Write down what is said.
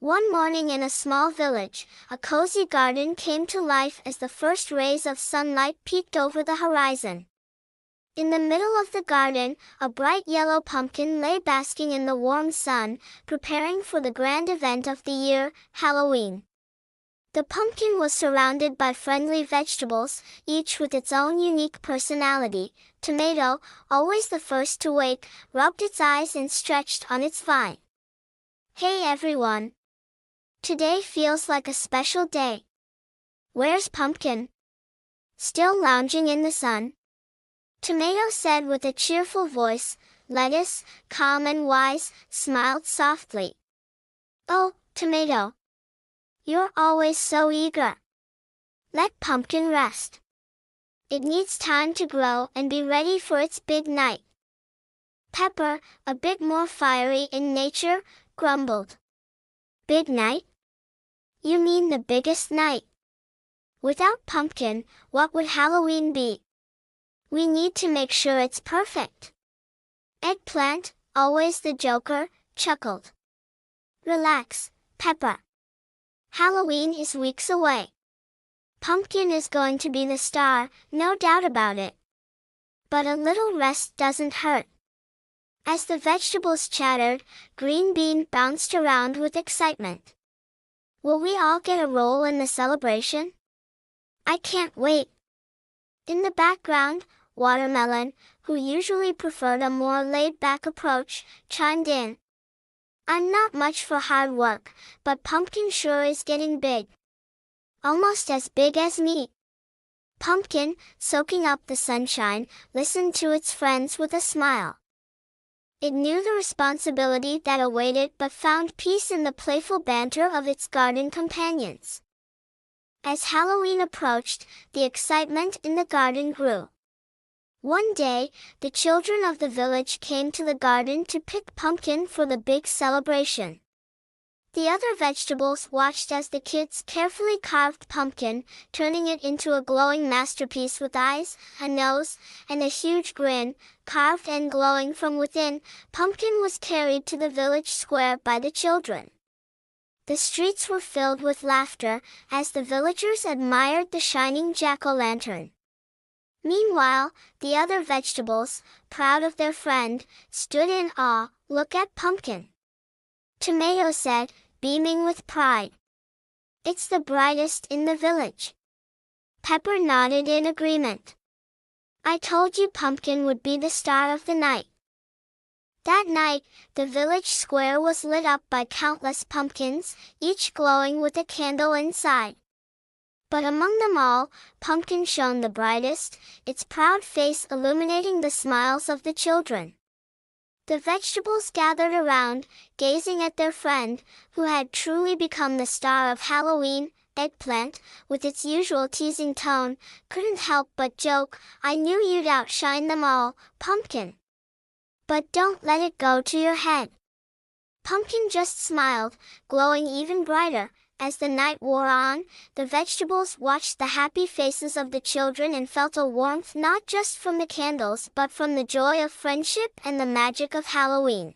One morning in a small village, a cozy garden came to life as the first rays of sunlight peeked over the horizon. In the middle of the garden, a bright yellow pumpkin lay basking in the warm sun, preparing for the grand event of the year, Halloween. The pumpkin was surrounded by friendly vegetables, each with its own unique personality. Tomato, always the first to wake, rubbed its eyes and stretched on its vine. Hey everyone! Today feels like a special day. Where's Pumpkin? Still lounging in the sun? Tomato said with a cheerful voice. Lettuce, calm and wise, smiled softly. Oh, Tomato! You're always so eager. Let Pumpkin rest. It needs time to grow and be ready for its big night. Pepper, a bit more fiery in nature, grumbled. Big night? You mean the biggest night? Without Pumpkin, what would Halloween be? We need to make sure it's perfect. Eggplant, always the joker, chuckled. Relax, Pepper. Halloween is weeks away. Pumpkin is going to be the star, no doubt about it. But a little rest doesn't hurt. As the vegetables chattered, Green Bean bounced around with excitement. Will we all get a role in the celebration? I can't wait. In the background, Watermelon, who usually preferred a more laid-back approach, chimed in. I'm not much for hard work, but Pumpkin sure is getting big. Almost as big as me. Pumpkin, soaking up the sunshine, listened to its friends with a smile. It knew the responsibility that awaited but found peace in the playful banter of its garden companions. As Halloween approached, the excitement in the garden grew. One day, the children of the village came to the garden to pick pumpkin for the big celebration. The other vegetables watched as the kids carefully carved pumpkin, turning it into a glowing masterpiece with eyes, a nose, and a huge grin. Carved and glowing from within, Pumpkin was carried to the village square by the children. The streets were filled with laughter as the villagers admired the shining jack-o'-lantern. Meanwhile, the other vegetables, proud of their friend, stood in awe. Look at Pumpkin! Tomato said, beaming with pride. It's the brightest in the village. Pepper nodded in agreement. I told you Pumpkin would be the star of the night. That night, the village square was lit up by countless pumpkins, each glowing with a candle inside. But among them all, Pumpkin shone the brightest, its proud face illuminating the smiles of the children. The vegetables gathered around, gazing at their friend, who had truly become the star of Halloween. Eggplant, with its usual teasing tone, couldn't help but joke, I knew you'd outshine them all, Pumpkin. But don't let it go to your head. Pumpkin just smiled, glowing even brighter. As the night wore on, the vegetables watched the happy faces of the children and felt a warmth not just from the candles but from the joy of friendship and the magic of Halloween.